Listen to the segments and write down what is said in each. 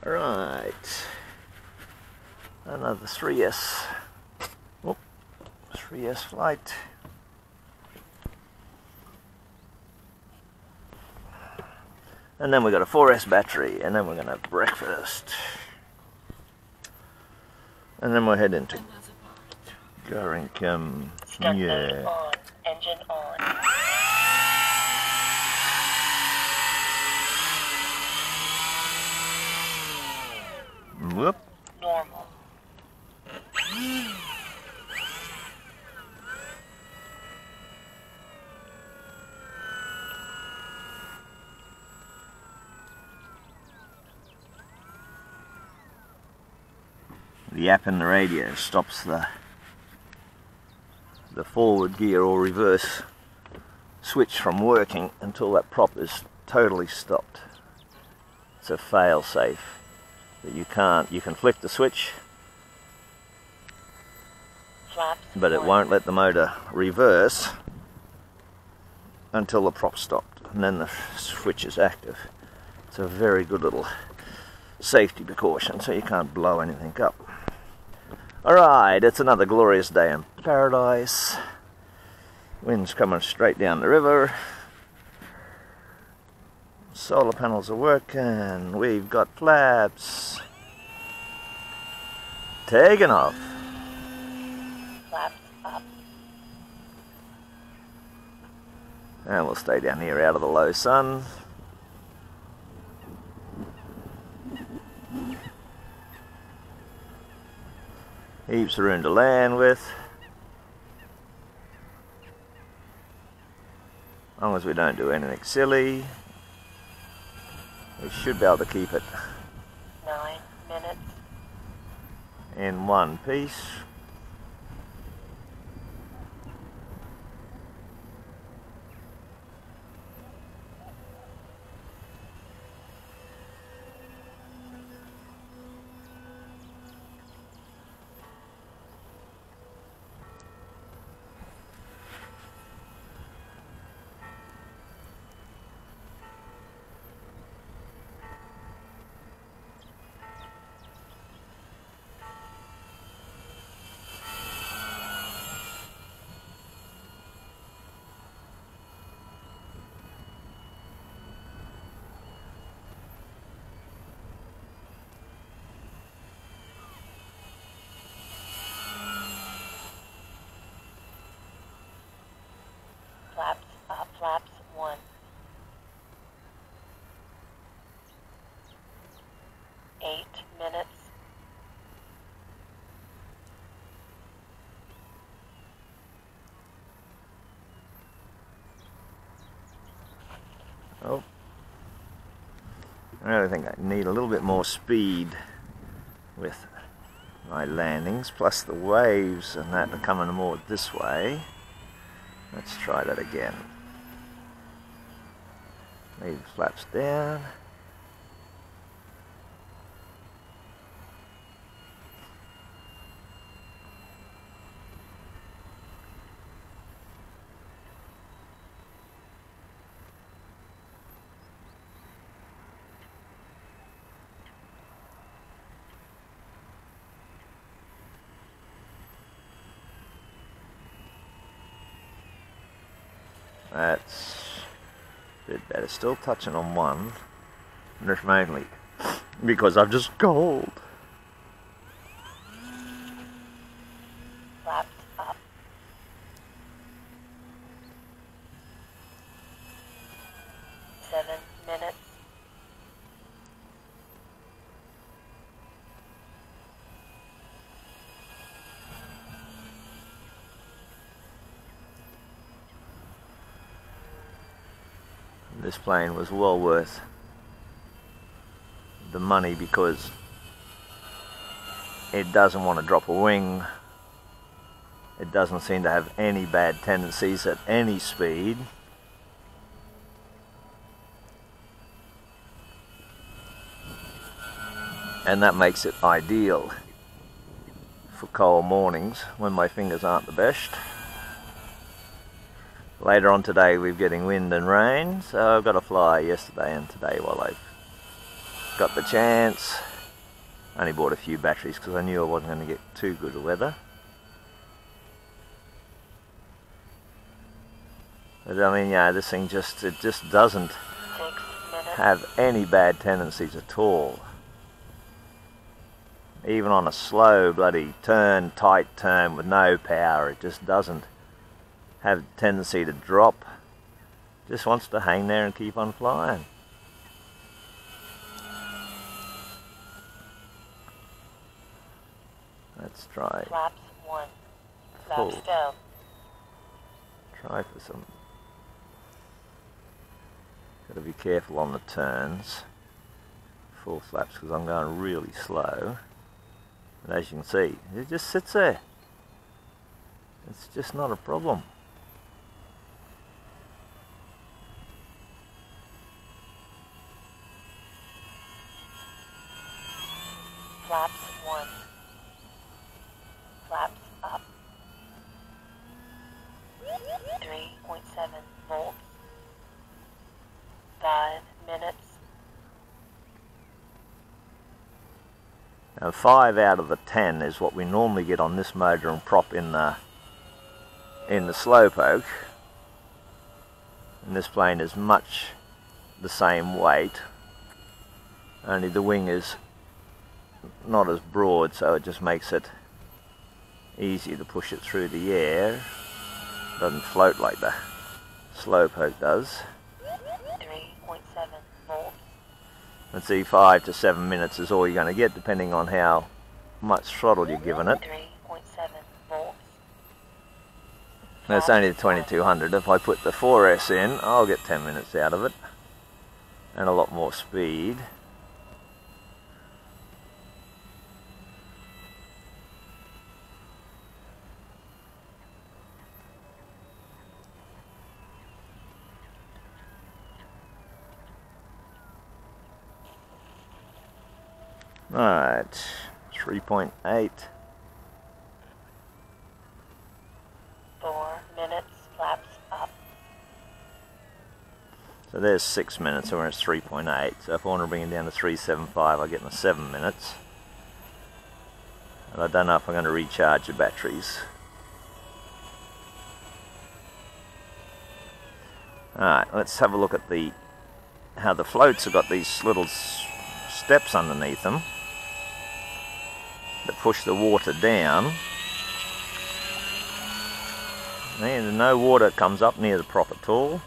Alright, another 3S, 3S flight. And then we've got a 4S battery, and then we're going to have breakfast. And then we'll head into Gorinchem. Yeah. On. Engine on. Whoop. Normal. The app in the radio stops the forward gear or reverse switch from working until that prop is totally stopped. It's a fail-safe that you can flick the switch, but it won't let the motor reverse until the prop's stopped, and then the switch is active. It's a very good little safety precaution, so you can't blow anything up. Alright, it's another glorious day in paradise. Wind's coming straight down the river. Solar panels are working. We've got flaps. Taking off. Flaps up. And we'll stay down here out of the low sun. Heaps of room to land with. As long as we don't do anything silly, we should be able to keep it 9 minutes. in one piece. Flaps up. Flaps 1. 8 minutes. Oh, I really think I need a little bit more speed with my landings, plus the waves and that are coming more this way. Let's try that again. Leave the flaps down. That's a bit better. Still touching on one. And it's mainly because I've just cold. Flaps up. 7 minutes. This plane was well worth the money because it doesn't want to drop a wing. It doesn't seem to have any bad tendencies at any speed. And that makes it ideal for cold mornings when my fingers aren't the best. Later on today we're getting wind and rain, so I've got to fly yesterday and today while I've got the chance. Only bought a few batteries because I knew I wasn't going to get too good a weather. But I mean, yeah, this thing it just doesn't have any bad tendencies at all. Even on a slow bloody tight turn with no power, it just doesn't have a tendency to drop. Just wants to hang there and keep on flying. Let's try. Flaps 1. Full. Flaps down. Try for some. Got to be careful on the turns. Full flaps because I'm going really slow. And as you can see, it just sits there. It's just not a problem. Flaps 1. Flaps up. 3.7 volts. 5 minutes. Now 5 out of the 10 is what we normally get on this motor and prop in the slowpoke. And this plane is much the same weight, only the wing is not as broad, so it just makes it easy to push it through the air. It doesn't float like the slowpoke does. 3.7 volts. Let's see, 5 to 7 minutes is all you're going to get, depending on how much throttle you're giving it. 3.7 volts. That's only the 2200. If I put the 4S in, I'll get 10 minutes out of it, and a lot more speed. Right, 3.8. 4 minutes. Flaps up. So there's 6 minutes, and we're at 3.8. So if I want to bring it down to 3.75, I get my 7 minutes. And I don't know if I'm going to recharge the batteries. Alright, let's have a look at how the floats have got these little steps underneath them that push the water down. And no water comes up near the prop at all.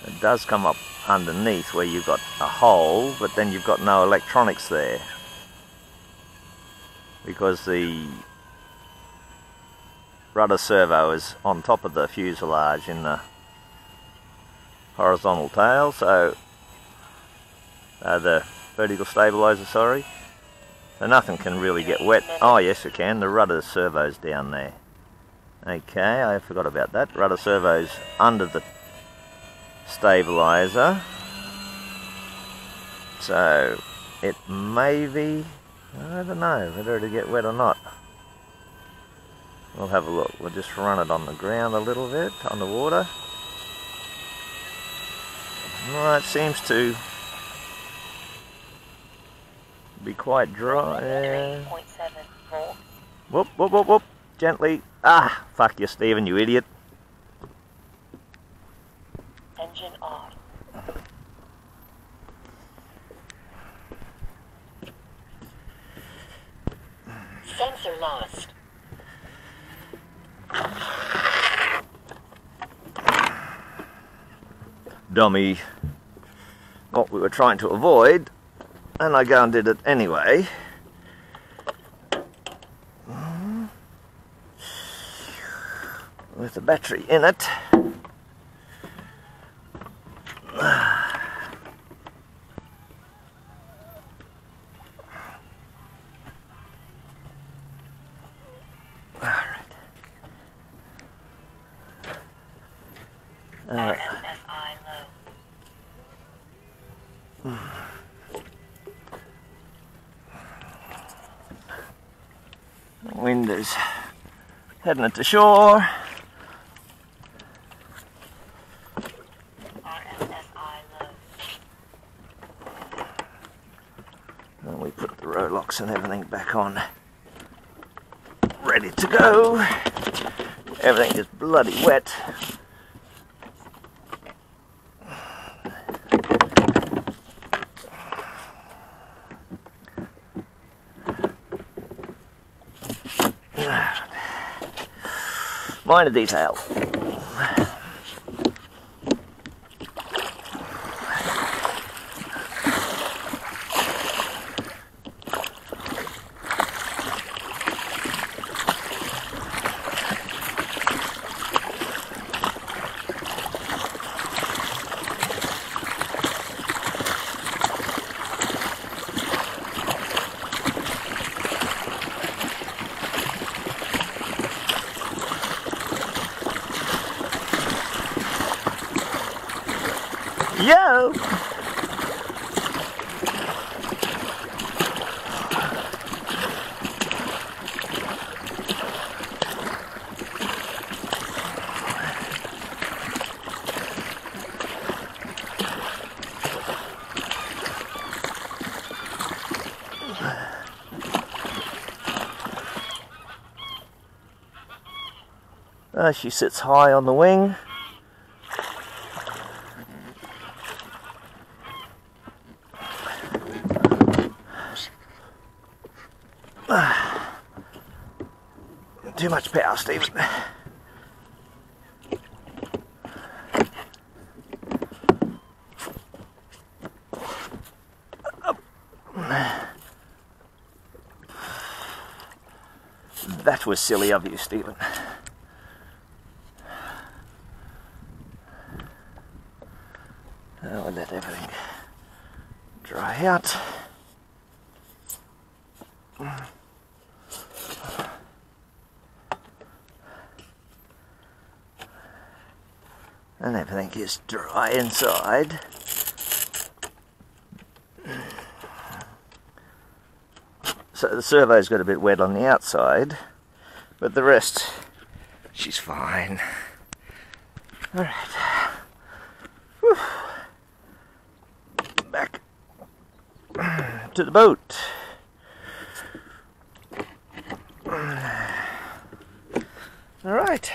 It does come up underneath where you've got a hole, but then you've got no electronics there, because the rudder servo is on top of the fuselage in the horizontal tail, so the vertical stabilizer, sorry. So nothing can really get wet. Oh yes, it can. The rudder servo's down there. Okay, I forgot about that. Rudder servo's under the stabilizer, so it may be, I don't know whether it'll get wet or not. We'll have a look. We'll just run it on the ground a little bit, on the water. Well, it seems to be quite dry. 3.7 volts. Whoop, whoop, whoop, whoop. Gently. Ah, fuck you, Stephen, you idiot. Engine off. Sensor lost. Dummy. What we were trying to avoid, and I go and did it anyway. With the battery in it. Alright. Wind is heading it to shore. RMS locks and everything back on. Ready to go. Everything is bloody wet. Minor detail. Yo! She sits high on the wing. Too much power, Stephen. That was silly of you, Stephen. I'll let everything dry out. And everything is dry inside. So the servo's got a bit wet on the outside, but the rest, she's fine. Alright. Back to the boat. Alright.